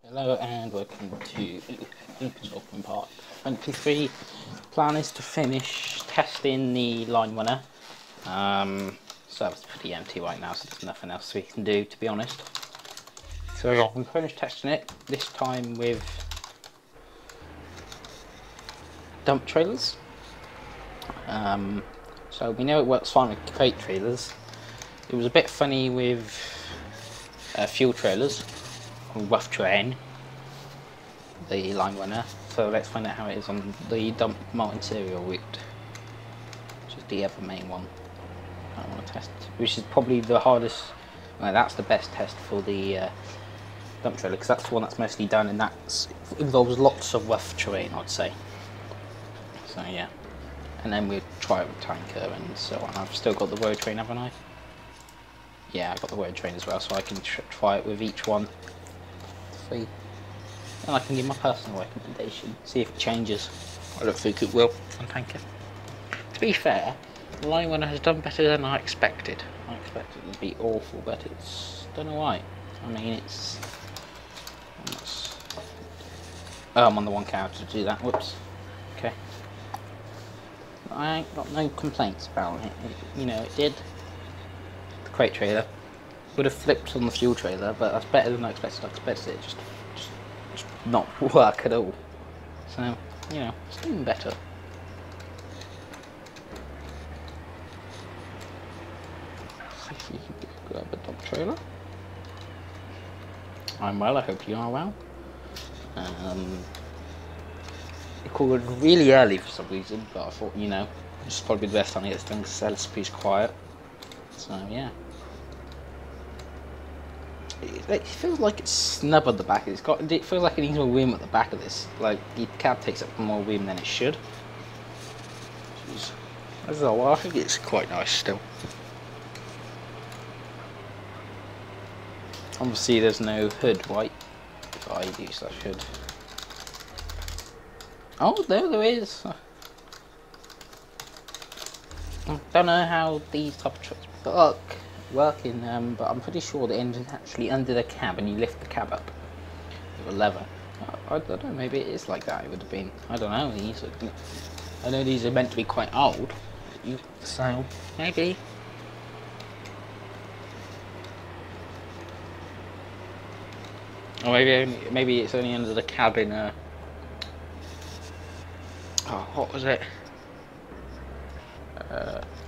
Hello and welcome to Hawken Part 23. Plan is to finish testing the Linerunner. So it's pretty empty right now, so there's nothing else we can do, to be honest. So we finished testing it, this time with dump trailers. So we know it works fine with crate trailers. It was a bit funny with fuel trailers, or rough terrain, the Linerunner. So let's find out how it is on the dump multi-serial route, which is the other main one I want to test, which is probably the hardest. Well, that's the best test for the dump trailer, because that's the one that's mostly done, and that involves lots of rough terrain, I'd say. So yeah, and then we'll try it with tanker and so on. I've still got the road train, haven't I? Yeah, I've got the road train as well, so I can try it with each one. And I can give my personal recommendation, see if it changes. I don't think it will on tanker. To be fair, the Linerunner has done better than I expected. I expected it to be awful, but it's done alright. I mean, it's... Oh, I'm on the one character to do that, whoops. Okay. I ain't got no complaints about it. You know, it did. The crate trailer would have flipped on the fuel trailer, but that's better than I expected. I expected it just not work at all. So, you know, it's doing better. Let's see if you can grab a dump trailer. I'm well, I hope you are well. It called really early for some reason, but I thought, you know, it's probably the best time to get this done because LSRP is quiet. So, yeah. It feels like it's snub at the back. It feels like it needs more room at the back of this. Like the cab takes up more room than it should. Jeez. Well, I think it's quite nice still. Obviously, there's no hood, right? If I use that hood. Oh, no, there is. I don't know how these type of trucks working, but I'm pretty sure the engine's actually under the cab and you lift the cab up with a lever. I don't know, maybe it is like that. It would have been, I don't know. I know these are meant to be quite old, so maybe. Or maybe it's only under the cab in oh, what was it?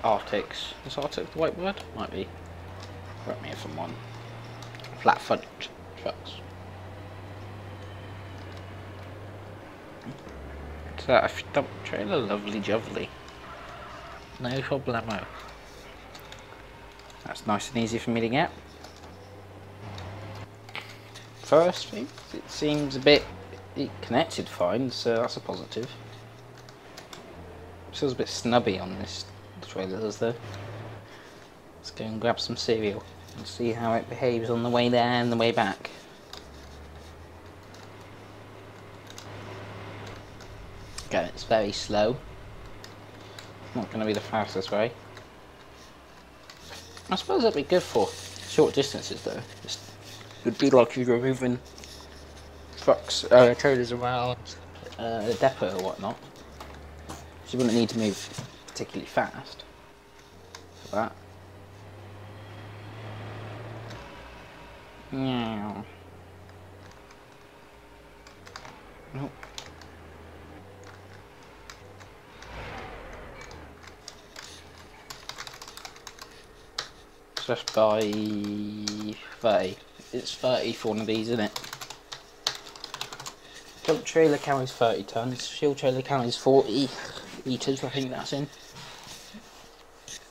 Arctics. Is Arctic the right word? Might be. Correct me if I'm wrong. Flat front trucks. Is that a dump trailer? Lovely jubbly. No problemo. That's nice and easy for me to get. First thing, it seems a bit... It connected fine, so that's a positive. It feels a bit snubby on this trailer, does though. Let's go and grab some cereal and see how it behaves on the way there and the way back. Again, it's very slow. Not going to be the fastest way. I suppose that'd be good for short distances though. It would be like if you're moving trucks, trailers around the depot or whatnot. So you wouldn't need to move particularly fast for that. Yeah. Nope. Just by 30. It's 30 for one of these, isn't it? Dump trailer carries 30 tons. Fuel trailer carries 40 litres. I think that's in.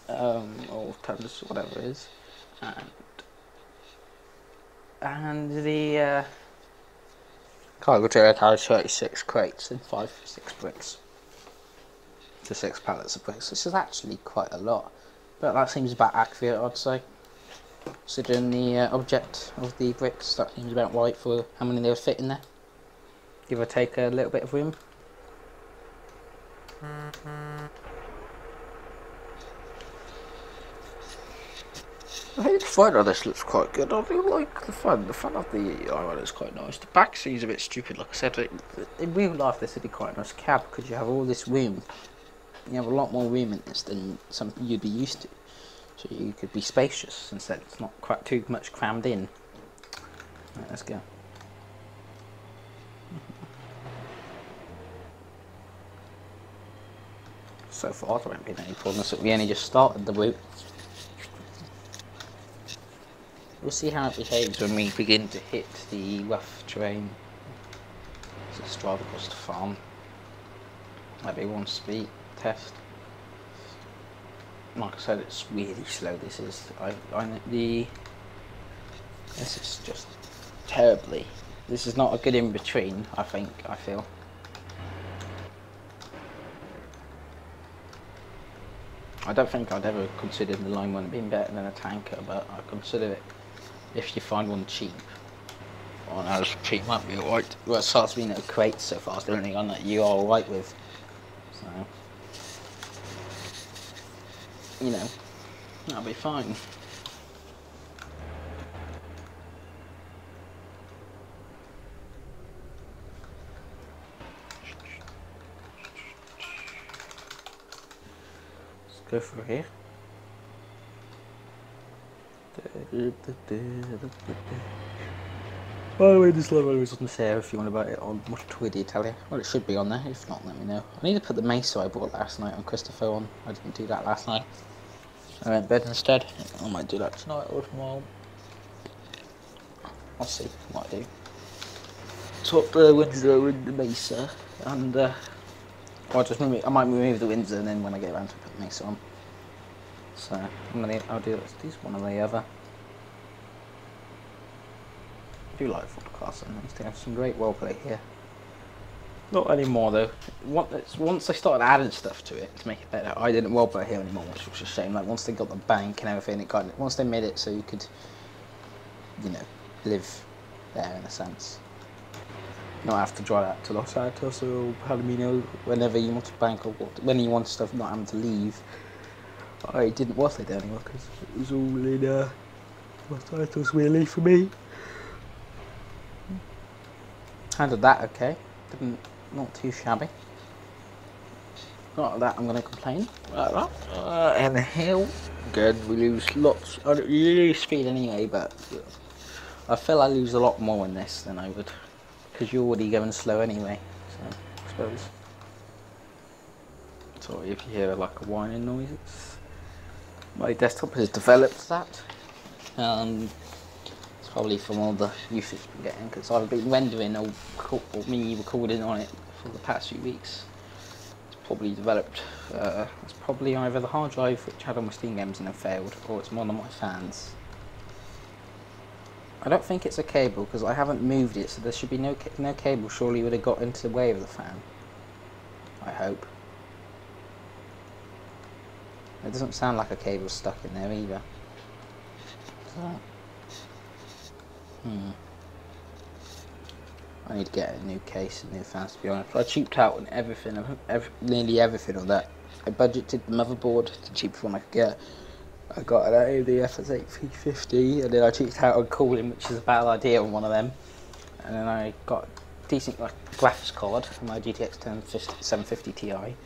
Or tons, whatever it is. And the cargo trailer carries 36 crates and 6 bricks. To 6 pallets of bricks. This is actually quite a lot, but that seems about accurate, I'd say. Considering the object of the bricks, that seems about right for how many they would fit in there. Give or take a little bit of room. I think the front of this looks quite good. I do like the front. The front of the Linerunner is quite nice. The back seems a bit stupid. Like I said, in real life this would be quite a nice cab because you have all this room. You have a lot more room in this than something you'd be used to. So you could be spacious instead. It's not quite too much crammed in. Right, let's go. So far there haven't been any problems. We only just started the route. We'll see how it behaves when we begin to hit the rough terrain. So let's drive across the farm. Might be one speed test. Like I said, it's really slow. This is this is just terribly. This is not a good in between. I feel. I don't think I'd ever consider the Linerunner being better than a tanker, but I consider it if you find one cheap. On LSRP might be alright. Well, as far as we know, crates so far is the only one that you are alright with. So, you know, that'll be fine. Let's go for here. By the way, this Linerunner is on sale if you want to buy it on Twitter, tell you. Well, it should be on there. If not, let me know. I need to put the Mesa I bought last night on Christopher on. I didn't do that last night. I went to bed instead. I might do that tonight or tomorrow. I'll see what I do. Swap the Windsor and the Mesa, and I might remove the Windsor, and then when I get around to put the Mesa on. So I'll do this one or the other. I do like podcast, and they have some great roleplay here. Not anymore though. Once they started adding stuff to it to make it better, I didn't roleplay here anymore, which was a shame. Like once they got the bank and everything, once they made it so you could, you know, live there in a sense. Not have to drive out to Los Santos or Palomino whenever you want to bank or when you want stuff, not having to leave. I didn't want it anymore because it was all in Los Santos really for me. Handled that okay. Not too shabby. Not that I'm going to complain about that. And the hill, good. We lose lots. I don't lose speed anyway, but I feel I lose a lot more in this than I would, because you're already going slow anyway. So I suppose. Sorry if you hear like a whining noise. My desktop has developed that. It's probably from all the usage I'm getting, because I've been rendering or me recording on it for the past few weeks. It's probably developed. It's probably either the hard drive which had all my Steam games and then failed, or it's one of my fans. I don't think it's a cable because I haven't moved it, so there should be no cable. Surely would have got into the way of the fan. I hope. It doesn't sound like a cable stuck in there either. So, I need to get a new case and new fans, to be honest. I cheaped out on everything, nearly everything on that. I budgeted the motherboard, the cheapest one I could get. I got an AMD FS8 350, and then I cheaped out on cooling, which is a bad idea on one of them. And then I got a decent graphics card for my GTX 750 Ti.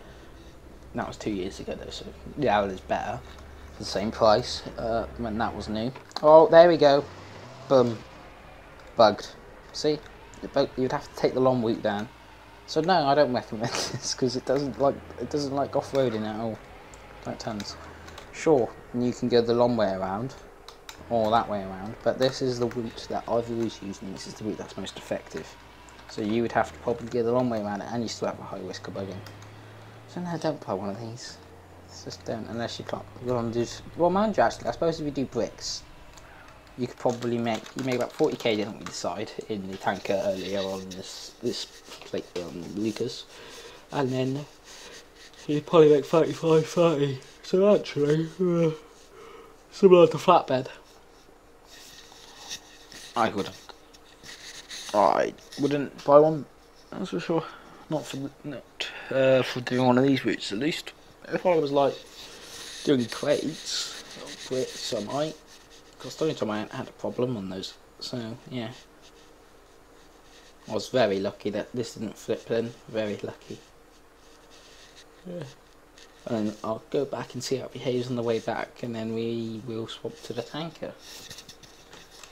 That was 2 years ago though, so yeah, it is better for the same price when that was new. Oh, there we go. Boom. Bugged. See? You'd have to take the long route down. So no, I don't recommend this because it doesn't like off-roading at all. Like tons. Sure, you can go the long way around or that way around, but this is the route that I've always used, and this is the route that's most effective. So you would have to probably go the long way around it, and you still have a high risk of bugging. So no, don't buy one of these. Just don't, unless you can't. You want to do. Well, mind you, actually, I suppose if you do bricks, you could probably make about 40k, didn't we decide in the tanker earlier on this plate on Lucas, and then you'd probably make 35-30. So actually, similar to flatbed. I wouldn't buy one. That's for sure. Not for doing one of these routes at least. If I was like doing crates or bricks, I might. Because the only time I had a problem on those, so yeah. I was very lucky that this didn't flip then, very lucky. Yeah. And I'll go back and see how it behaves on the way back, and then we will swap to the tanker.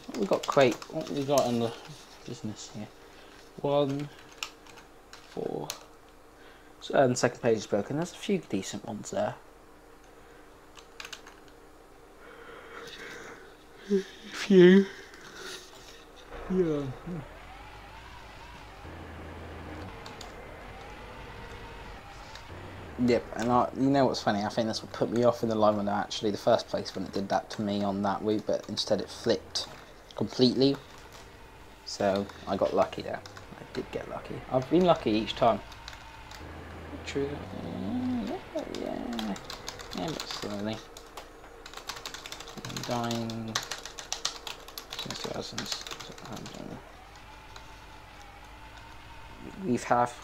What we got crate, what we got in the business here? 1, 4. So, and the second page is broken. There's a few decent ones there. A few. Yeah. Yep, and you know what's funny? I think this would put me off in the Linerunner actually the first place when it did that to me on that route, but instead it flipped completely. So I got lucky there. I did get lucky. I've been lucky each time. True. Yeah, but slowly. I'm dying since 2000. We've half.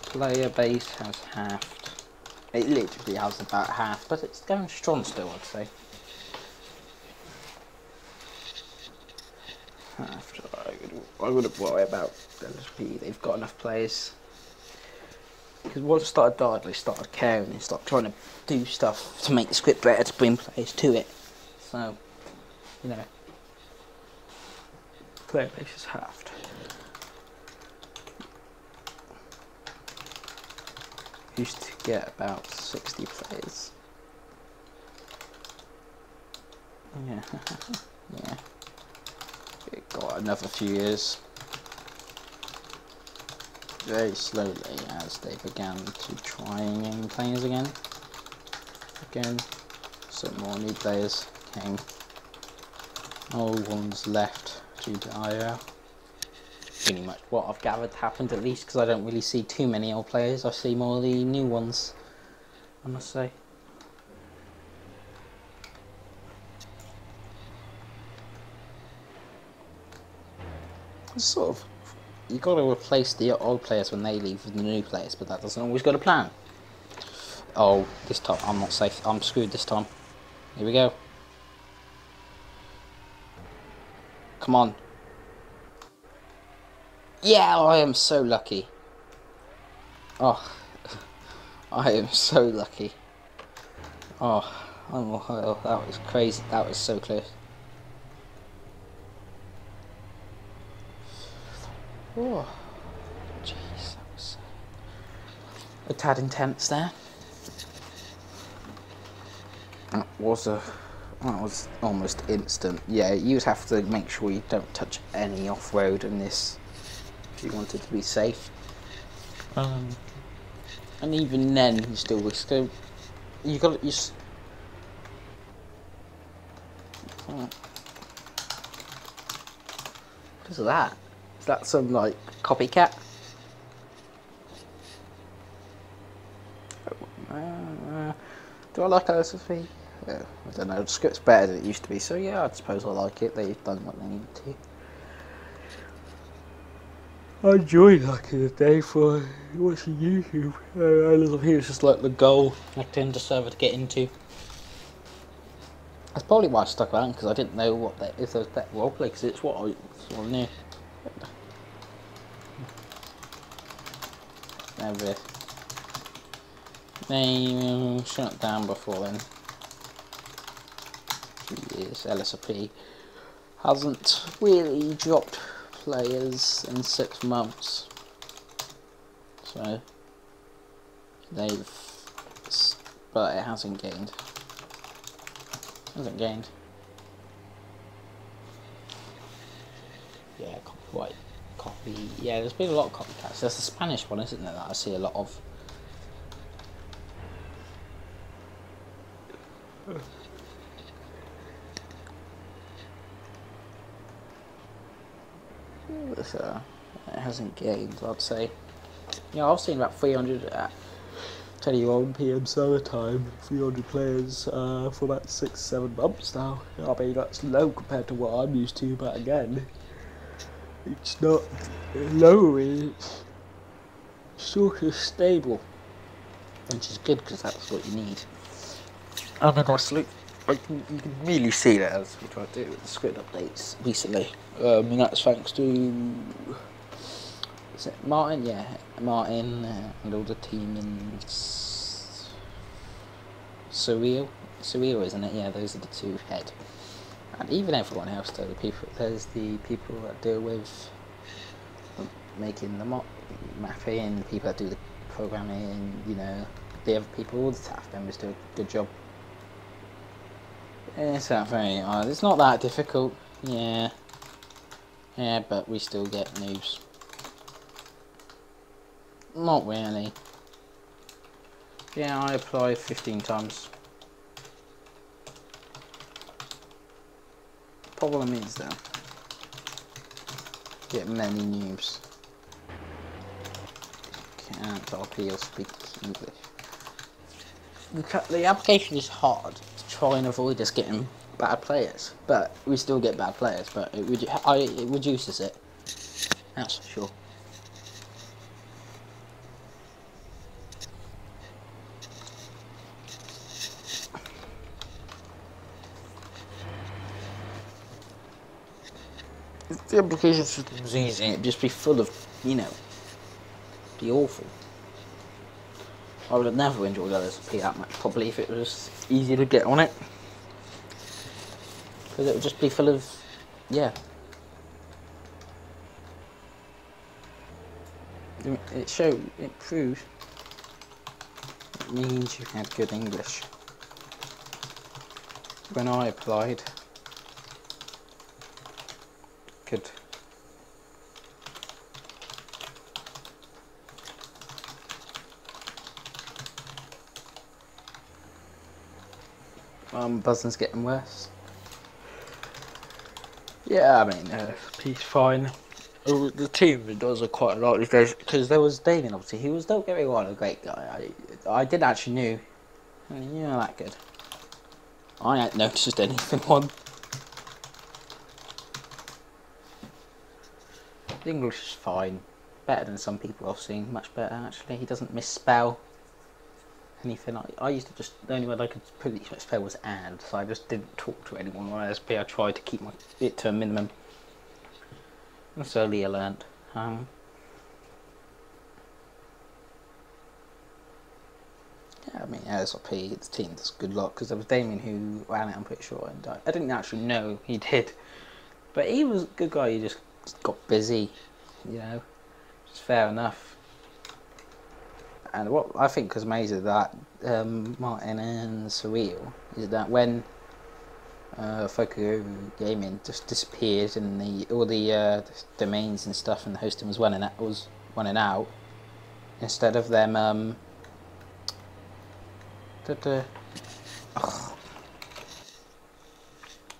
Player base has halved. It literally has about half, but it's going strong still, I'd say. After I wouldn't worry about LSRP. They've got enough players. Because once it started dying, they started caring and started trying to do stuff to make the script better to bring players to it. So, you know, player base is halved. Used to get about 60 players. Yeah, yeah. It got another few years. Very slowly as they began to try and gain players again. Some more new players came. Old ones left due to IO. Pretty much what I've gathered happened, at least, because I don't really see too many old players. I see more of the new ones, I must say. It's sort of, you got to replace the old players when they leave with the new players, but that doesn't always go to plan. Oh, this time I'm not safe. I'm screwed this time. Here we go. Come on. Yeah, I am so lucky. Oh, I am so lucky. Oh, that was crazy. That was so close. Oh, jeez, that was a tad intense there. That was almost instant. Yeah, you'd have to make sure you don't touch any off-road in this if you wanted to be safe. And even then, you still risk it. You got to use. What is that? Is that some like copycat? Do I like LSRP? Yeah, I don't know. The script's better than it used to be, so yeah, I suppose I like it. They've done what they need to. I enjoyed back in the day for watching YouTube. LSRP was just like the goal, like the end server to get into. That's probably why I stuck around, because I didn't know what if there was better roleplay, because it's what I knew. Never. They shut down before then. 2 years. LSRP hasn't really dropped players in 6 months, so but it hasn't gained. Yeah, copyright, copy. Yeah, there's been a lot of copycats. There's the Spanish one, isn't there, that I see a lot of. So it hasn't gained, I'd say. Yeah, I've seen about 300 at 21 PM summertime, 300 players for about 6-7 months now. I mean, that's low compared to what I'm used to, but again, it's not low, it's sort of stable, which is good because that's what you need. And then obviously You can really see that as we try to do with the script updates recently. And that's thanks to, is it Martin? Yeah, Martin and all the team in Surreal, isn't it? Yeah, those are the two head, and even everyone else. Though there's the people that deal with making the mapping, people that do the programming. You know, the other people, all the staff members do a good job. It's not very hard. It's not that difficult. Yeah, but we still get noobs. Not really. Yeah, I applied 15 times. Problem is though, get many noobs. Can't RP or speak English. The application is hard to try and avoid us getting bad players, but we still get bad players. But it reduces it. That's for sure. If the application system was easy, it'd just be full of, you know, be awful. I would have never enjoyed LSRP that much, probably, if it was easy to get on it. Because it would just be full of, yeah. It proves it means you had good English. When I applied, good. Buzzing's getting worse. Yeah, I mean, he's fine. The team does quite a lot these days, because there was Damien, obviously. He was, don't get me wrong, a great guy. I didn't actually knew. I mean, you're not that good. I hadn't noticed anything on. His English is fine. Better than some people I've seen. Much better, actually. He doesn't misspell anything. I used to just, the only word I could pretty much spell was and, so I just didn't talk to anyone on LSP. I tried to keep it to a minimum. And slowly I learned. Yeah, I mean, LSRP, the team does good luck, because there was Damien who ran it, I'm pretty sure, and I didn't actually know he did. But he was a good guy, he just got busy, you know, it's fair enough. And what I think was amazing that Martin and Surreal is that when Foco Gaming just disappeared and all the domains and stuff and the hosting was running out, instead of them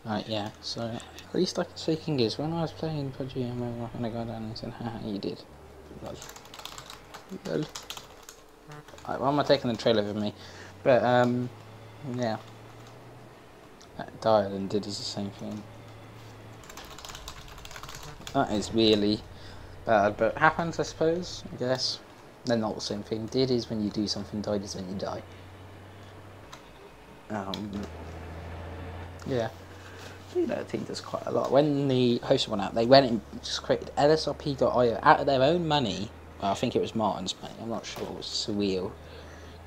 right, yeah, so at least I can speak English. When I was playing PUBG, I got down and said, haha, you did. Well, why am I taking the trailer with me? But yeah, that died and did is the same thing. That is really bad, but happens, I suppose. I guess they're not the same thing. Did is when you do something, died is when you die. Yeah, you know, the team does quite a lot. When the host went out, they went and just created LSRP.io out of their own money. Well, I think it was Martin's money. I'm not sure. It was Surreal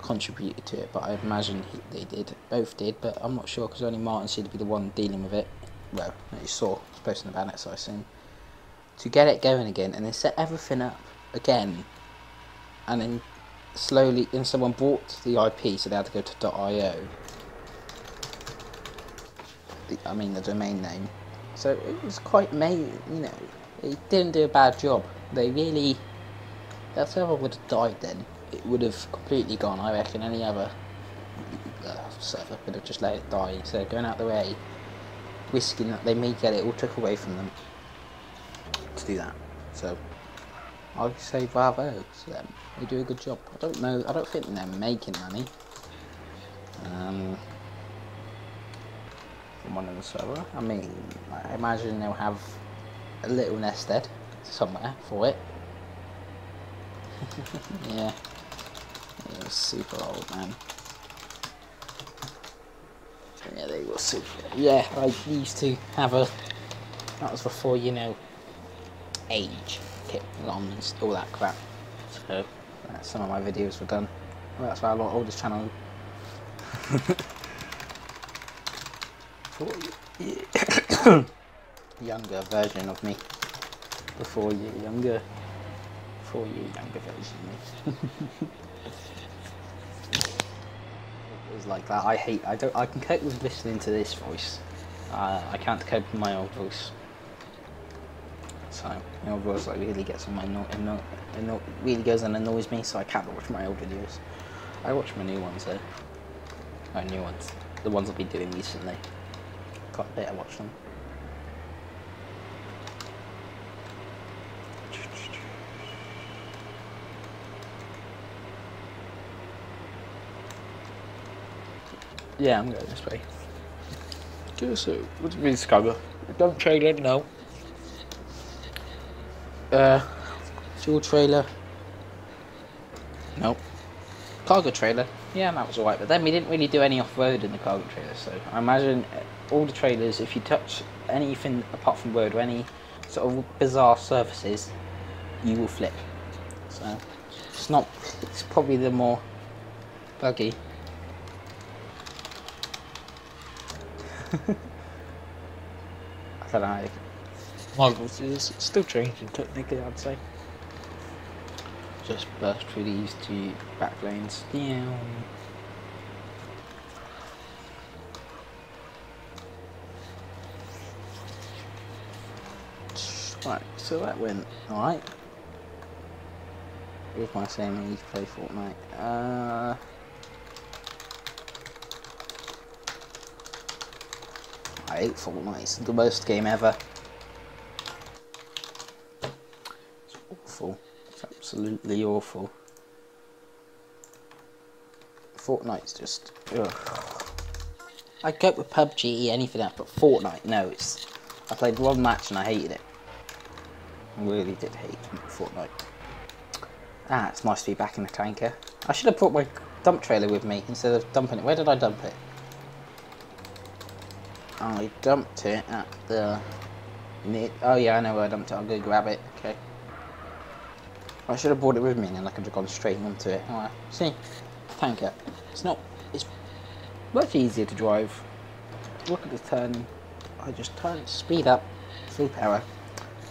contributed to it, but I imagine they did. Both did, but I'm not sure because only Martin seemed to be the one dealing with it. Well, that you saw posting about it, so I assume. To get it going again, and then set everything up again, and then slowly, and someone bought the IP, so they had to go to .io. I mean the domain name. So it was quite amazing, you know. They didn't do a bad job. They really. That server would have died then. It would have completely gone. I reckon any other server would have just let it die instead of going out the way, risking that they may get it all took away from them to do that. So I would say bravo to them. They do a good job. I don't know. I don't think they're making money. From one of the server. I mean, I imagine they'll have a little nest egg somewhere for it. Yeah. It was super old, man. Yeah, they were super. Yeah, I used to have a. That was before, you know, age, kit on and all that crap. So some of my videos were done. Well, that's why I'm on this channel. Younger version of me. Before you younger version of me. It was like that. I can cope with listening to this voice. I can't cope with my old voice. So my old voice like really gets on my really goes and annoys me. So I can't watch my old videos. I watch my new ones though. My new ones, the ones I've been doing recently. Quite a bit. I watch them. Yeah, I'm going this way. So, what do you mean, Chicago? Dump trailer? No. Fuel trailer? Nope. Cargo trailer? Yeah, that was alright, but then we didn't really do any off-road in the cargo trailer, so I imagine all the trailers, if you touch anything apart from road or any sort of bizarre surfaces, you will flip. So, it's probably the more buggy. I don't know. Models is still changing technically, I'd say. Just burst through these two back lanes. Down. Right, so that went alright. With my saying you play Fortnite. I hate Fortnite, it's the worst game ever. It's awful. It's absolutely awful. Fortnite's just... ugh. I cope with PUBG, anything else, but Fortnite, no. I played one match and I hated it. I really did hate Fortnite. Ah, it's nice to be back in the tanker. I should have brought my dump trailer with me instead of dumping it. Where did I dump it? I dumped it at the... oh yeah, I know where I dumped it. I'll go grab it. Okay. I should have brought it with me and then I could have gone straight onto it. Alright, see? Tanker. It's much easier to drive. Look at the turn. I just turn, speed up, full power.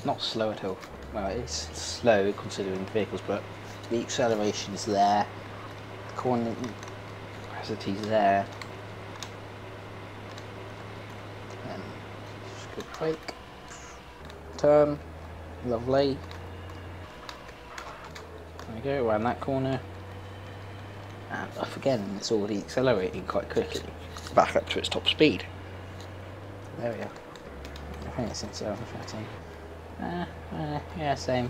Not slow at all. Well, it's slow considering the vehicles, but the acceleration's there. The corner capacity's there. And just good brake. Turn. Lovely. There we go, around that corner. And off again, it's already accelerating quite quickly. Back up to its top speed. There we are. I think it's in 7:13. Yeah, same.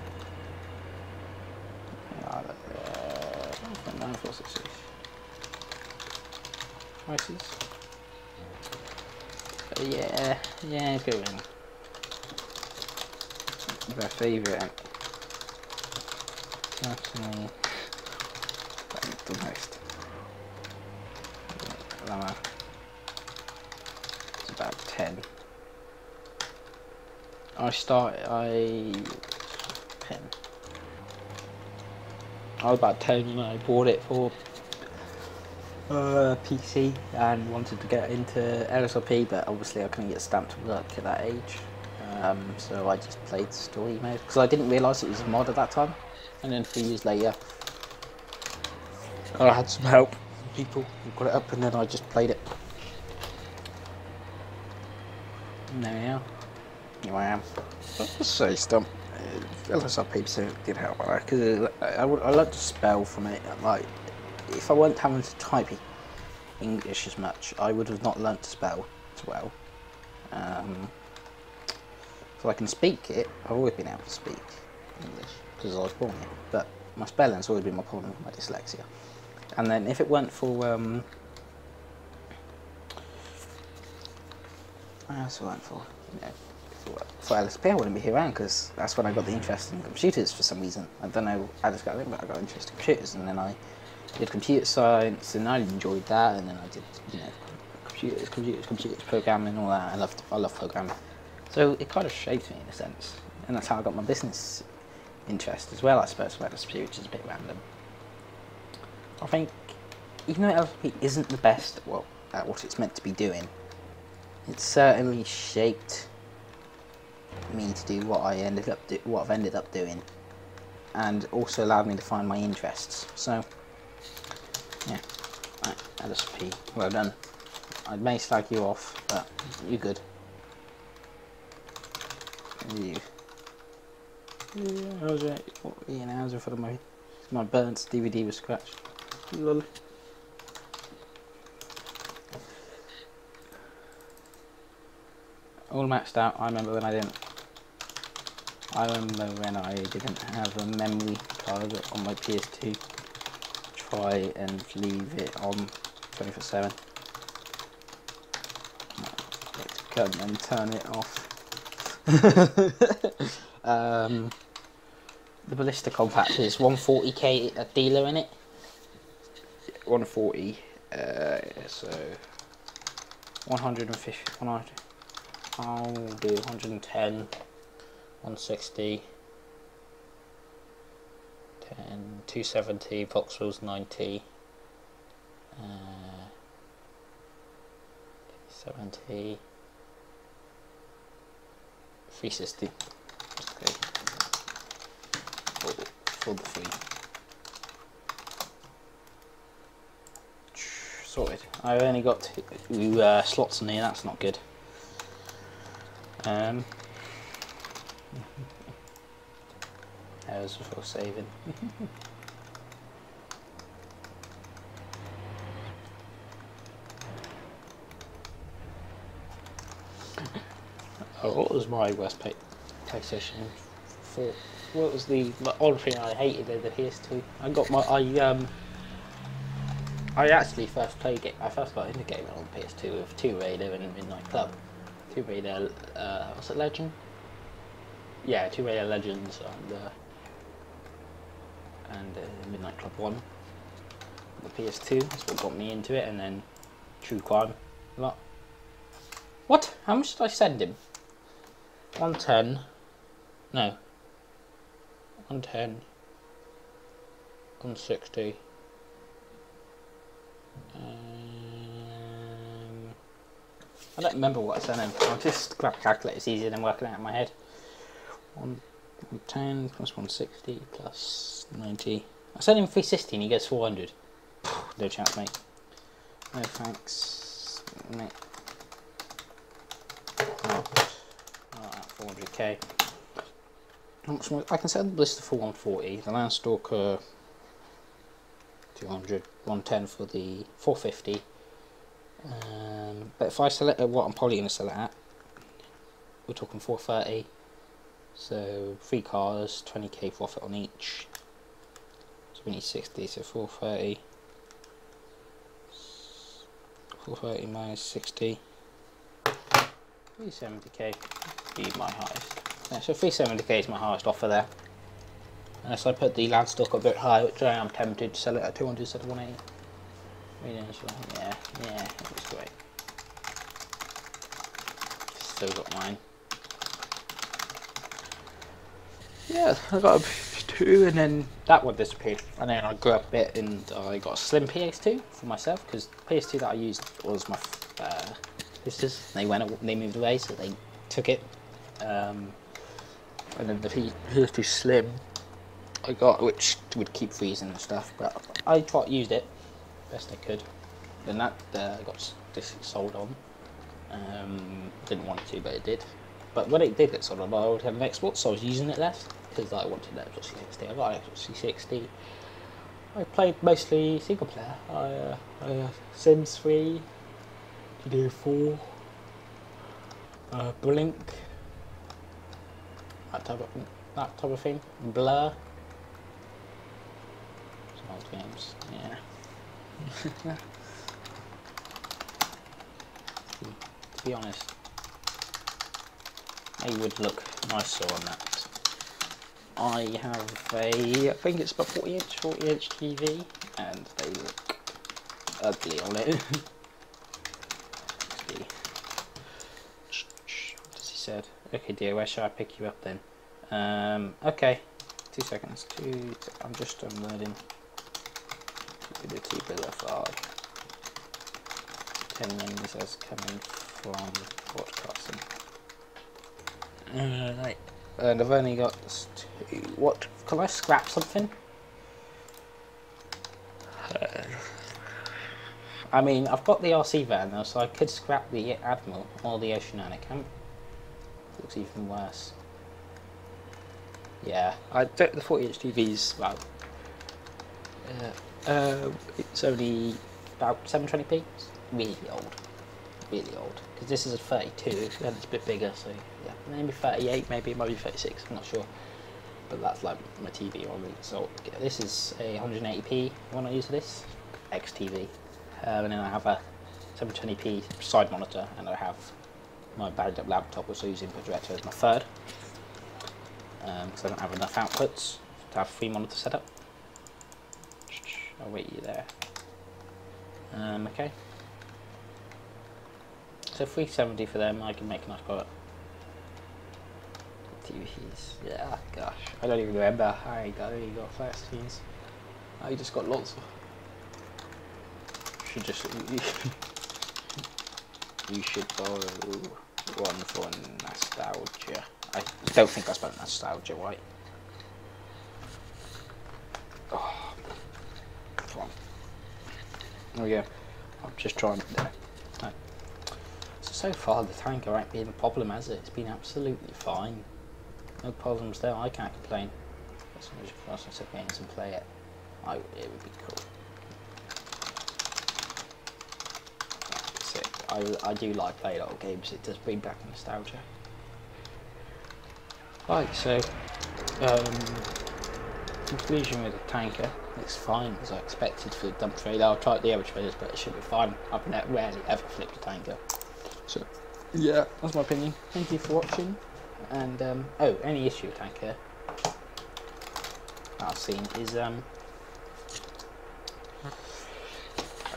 946. Prices. Yeah, go in. My favourite. Personally, the most. It's about 10. I 10. I was about 10 and I bought it for PC and wanted to get into LSRP, but obviously I couldn't get stamped to work at that age. So I just played story mode because I didn't realise it was a mod at that time. And then 3 years later, I had some help from people who got it up, and then I just played it. And there we are. Here I am. Let's say stump. LSRP so did help because I like to spell from it. Like, if I weren't having to type English as much, I would have not learnt to spell as well. So I can speak it. I've always been able to speak English because I was born here, but my spelling's always been my problem with my dyslexia. And then if it weren't for for LSP, I wouldn't be here around because that's when I got the interest in computers for some reason. I don't know how this got in, but I got interested in computers, and then I did computer science, and I enjoyed that, and then I did, computers, programming, all that. I love programming. So it kind of shaped me in a sense, and that's how I got my business interest as well, I suppose, about LSRP, which is a bit random. I think, even though LSRP isn't the best at what it's meant to be doing, it certainly shaped me to do what I've ended up doing, and also allowed me to find my interests. So, yeah, right, LSRP, well done. I may slag you off, but you're good. You. Yeah, how's it? Ian, how's it for my burnt DVD was scratched? Lol. All maxed out. I remember when I didn't have a memory card on my PS2. Try and leave it on 24/7. Come and turn it off. The Ballista Compact is 140k a dealer in it. 140. So 150. I'll do 110, 160, 10, 270, Voxels 90, 70, 360. Okay. For the free. Sorted. I've only got two slots in here, that's not good. There's for saving. Oh, what was my worst PlayStation 4? What was the odd thing I hated in the PS2? I actually first got into gaming on the PS2 with Tomb Raider and Midnight Club. Tomb Raider, was it Legend? Yeah, Tomb Raider Legends and Midnight Club 1. The PS2, that's what got me into it, and then True Crime a lot. What? How much did I send him? 110. No. 110. 160. I don't remember what I sent him. I'll just grab a calculator, it's easier than working out in my head. 110 plus 160 plus 90. I sent him 360 and he gets 400. No chance, mate. No thanks, mate. Alright, 400k. How much more? I can sell the Ballista for 140. The Landstalker 200. 110 for the 450. But if I sell it at what I'm probably going to sell it at, we're talking 430. So 3 cars, 20k profit on each. So we need 60, so 430. 430 minus 60. 370k be my highest. Yeah, so 370k is my highest offer there. Unless I put the Landstalker a bit high, which I am tempted to sell it at 200 instead of 180. Yeah, it was great. Still got mine. Yeah, I got a PS2 and then that one disappeared. And then I grew up a bit and I got a slim PS2 for myself because the PS2 that I used was my sisters. They moved away, so they took it. And then the PS2 Slim I got, which would keep freezing and stuff, but I used it best I could. Then that got sold on. Didn't want to, but it did. But when it did get sold on, I already had an Xbox, so I was using it less because I wanted an Xbox 360. I got an Xbox 360. I played mostly single player. Sims 3, GTA 4, Blink, that type of thing. Blur. Some old games, yeah. To be honest, they would look nicer on that. I have I think it's about 40 inch TV, and they look ugly on it. said. Okay, dear, where shall I pick you up then? Okay. 2 seconds. I'm just unloading the 2 file. 10 menus as coming from broadcasting. Right. And I've only got 2. What? Can I scrap something? I mean, I've got the RC van now, so I could scrap the Admiral or the Oceanic. Looks even worse. Yeah, the 40-inch TV's well. It's only about 720p. It's really old, because this is a 32 and it's a bit bigger. So yeah, maybe 38, maybe it might be 36. I'm not sure, but that's like my TV on it. So yeah, this is a 180p one I use for this XTV, and then I have a 720p side monitor, and I have my bagged up laptop, which I use input director as my third, because I don't have enough outputs to have 3 monitors set up. I'll wait you there. Okay. So 370 for them. I can make a nice product. TVs. Yeah, gosh, I don't even remember how you got flat screens. I just got lots of. You should borrow one for nostalgia. I don't think I spelled nostalgia right. Oh, come on. There we go. I'm just trying to. No. So far, the tanker ain't been a problem, has it? It's been absolutely fine. No problems there. I can't complain. As soon as you can sit games and play it, it would be cool. I do like playing old games. It does bring back nostalgia. Right, so conclusion with the tanker. It's fine as I expected for the dump trailer. I'll try the other trailers, but it should be fine. I've rarely ever flipped a tanker. So yeah, that's my opinion. Thank you for watching. And oh, any issue with tanker I've seen is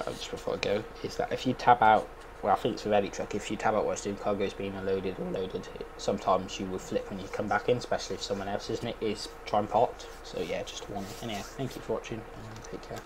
just before I go, is that if you tab out, well, I think it's with any truck, if you tab out whilst doing cargo's being unloaded or loaded, sometimes you will flip when you come back in, especially if someone else is trying parked. So yeah, just a warning. Anyhow, thank you for watching and take care.